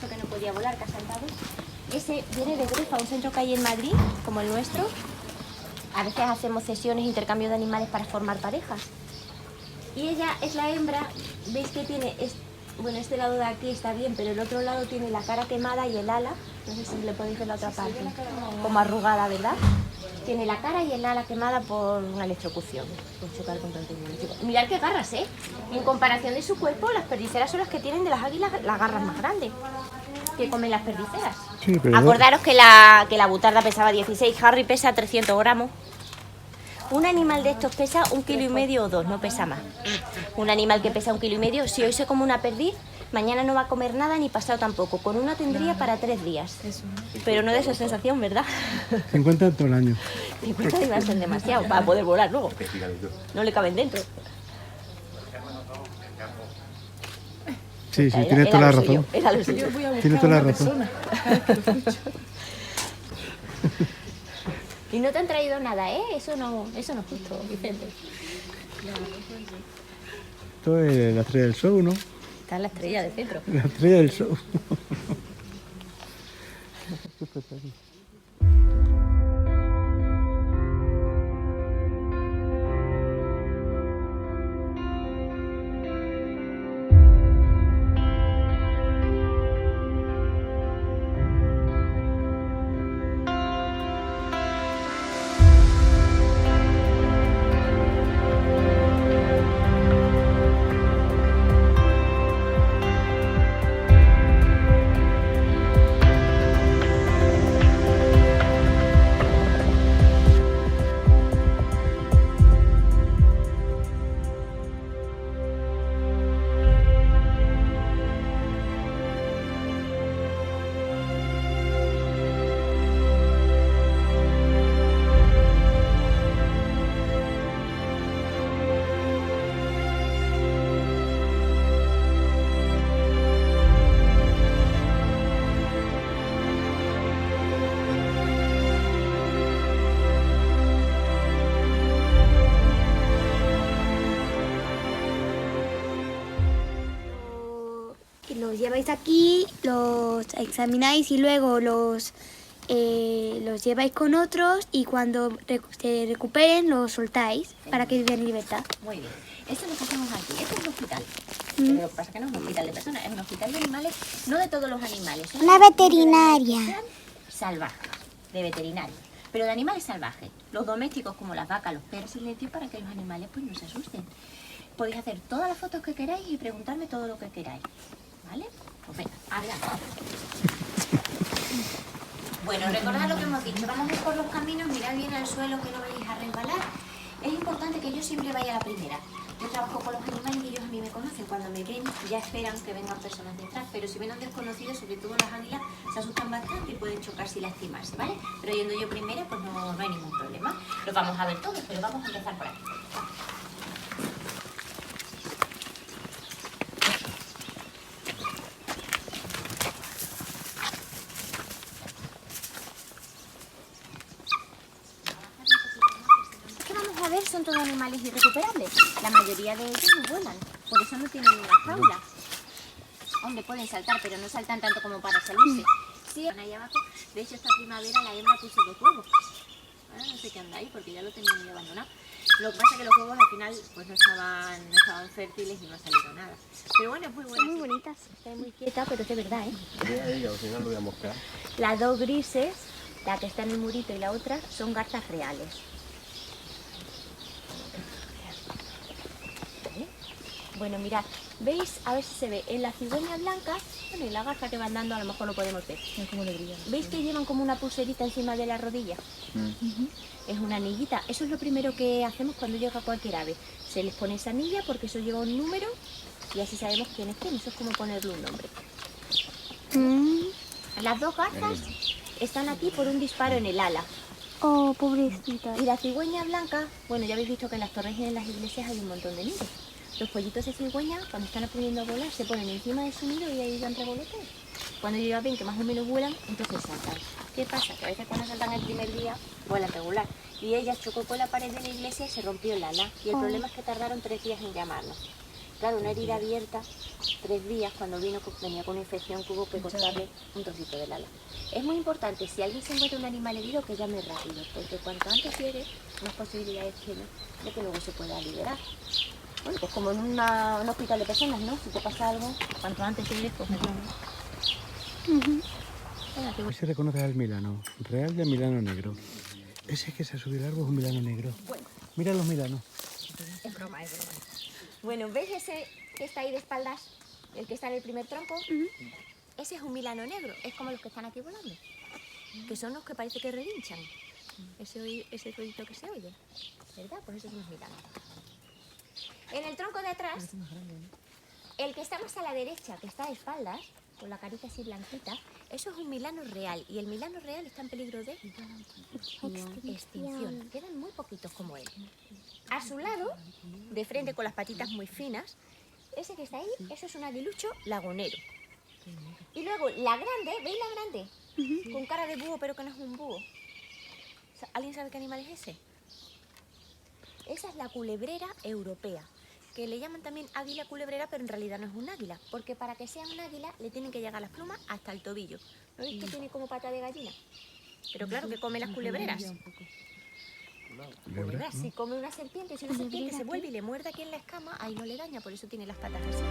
visto que no podía volar, que ha saltado. Ese viene de Grefa, un centro que hay en Madrid, como el nuestro. A veces hacemos sesiones, intercambio de animales para formar parejas. Y ella es la hembra, veis que tiene, bueno, este lado de aquí está bien, pero el otro lado tiene la cara quemada y el ala, no sé si le podéis ver la otra parte, como arrugada, ¿verdad? Tiene la cara y el ala quemada por una electrocución, por chocar contra el techo. Mirad qué garras, ¿eh? En comparación de su cuerpo, las perdiceras son las que tienen de las águilas las garras más grandes que comen las perdiceras. Sí, pero acordaros que la butarda pesaba 16, Harry pesa 300 gramos. Un animal de estos pesa 1,5 kilos o 2, no pesa más. Un animal que pesa 1,5 kilos, si hoy se come una perdiz, mañana no va a comer nada ni pasado tampoco. Con una tendría para 3 días. Pero no de esa sensación, ¿verdad? 50 todo el año. 50 iba a ser demasiado para poder volar luego. No le caben dentro. Sí, tienes toda la razón. Era lo suyo. Tienes toda la razón. Y no te han traído nada, ¿eh? Eso no es justo, Vicente. Esto es la estrella del show, ¿no? Está la estrella del centro. La estrella del show. Los lleváis aquí, los examináis y luego los lleváis con otros y cuando se recuperen los soltáis para que vivan en libertad. Muy bien. Esto es lo que hacemos aquí. Esto es un hospital. Pero lo que pasa es que no es un hospital de personas, es un hospital de animales, no de todos los animales. Es Una veterinaria. Salvaje, de veterinario. Pero de animales salvajes. Los domésticos como las vacas, los perros, silencio para que los animales pues no se asusten. Podéis hacer todas las fotos que queráis y preguntarme todo lo que queráis. ¿Vale? Pues venga, adelante. Bueno, recordad lo que hemos dicho. Vamos a ir por los caminos, mirad bien al suelo que no vayáis a resbalar. Es importante que yo siempre vaya a la primera. Yo trabajo con los animales y ellos a mí me conocen. Cuando me ven ya esperan que vengan personas detrás. Pero si ven a un desconocido, sobre todo las águilas, se asustan bastante y pueden chocarse y lastimarse, ¿vale? Pero yendo yo primera, pues no hay ningún problema. Los vamos a ver todos, pero vamos a empezar por aquí. Son todos animales irrecuperables. La mayoría de ellos no vuelan, por eso no tienen una jaula. Hombre, pueden saltar, pero no saltan tanto como para salirse. Sí, ahí abajo, de hecho esta primavera la hembra puso 2 huevos. Ahora no sé qué anda ahí, porque ya lo tenían muy abandonado. Lo que pasa es que los huevos al final pues no estaban fértiles y no ha salido nada. Pero bueno, es muy buena. Son muy bonitas. Está muy quieta, pero es de verdad, ¿eh? Al final lo voy a mostrar. Las 2 grises, la que está en el murito y la otra, son garzas reales. Bueno, mirad, ¿veis? A ver si se ve. En la cigüeña blanca, bueno, y la garza que van dando a lo mejor lo podemos ver. ¿Veis que llevan como una pulserita encima de la rodilla? Es una anillita. Eso es lo primero que hacemos cuando llega cualquier ave. Se les pone esa anilla porque eso lleva un número y así sabemos quién es quién. Eso es como ponerle un nombre. Las 2 garzas están aquí por un disparo en el ala. Oh, pobrecita. Y la cigüeña blanca, bueno, ya habéis visto que en las torres y en las iglesias hay un montón de nidos. Los pollitos de cigüeña, cuando están aprendiendo a volar, se ponen encima de su nido y ahí dan revoloteos. Cuando ellos ya ven que más o menos vuelan, entonces saltan. ¿Qué pasa? Que a veces cuando saltan el primer día, vuelan regular. Y ella chocó con la pared de la iglesia y se rompió el ala. Y el problema es que tardaron 3 días en llamarnos. claro, una herida abierta, 3 días, cuando venía con una infección, tuvo que cortarle un trocito del ala. Es muy importante, si alguien se encuentra un animal herido, que llame rápido, porque cuanto antes hiere, más posibilidades tiene de que luego se pueda liberar. Bueno, pues como en un hospital de personas, ¿no? Si te pasa algo, cuanto antes hieres, pues mejor. Venga, que Ahí se reconoce al milano, real del milano negro. Ese que se ha subido el árbol es un milano negro. Bueno. Mira los milanos. Es broma, es broma. Bueno, ¿ves ese que está ahí de espaldas? El que está en el primer tronco. Ese es un milano negro. Es como los que están aquí volando. Que son los que parece que relinchan. Ese ruidito que se oye. ¿Verdad? Pues esos son los milanos. En el tronco de atrás, el que está más a la derecha, que está de espaldas, con la carita así blanquita, eso es un milano real. Y el milano real está en peligro de extinción. Quedan muy poquitos como él. A su lado, de frente con las patitas muy finas, ese que está ahí, eso es un aguilucho lagunero. Y luego la grande, ¿veis la grande? Con cara de búho, pero que no es un búho. ¿Alguien sabe qué animal es ese? Esa es la culebrera europea, que le llaman también águila culebrera, pero en realidad no es un águila, porque para que sea un águila le tienen que llegar las plumas hasta el tobillo. ¿No veis que tiene como pata de gallina? Pero claro que come las culebreras. Pues verdad, si come una serpiente, si una serpiente se vuelve y le muerde aquí en la escama, ahí no le daña, por eso tiene las patas así.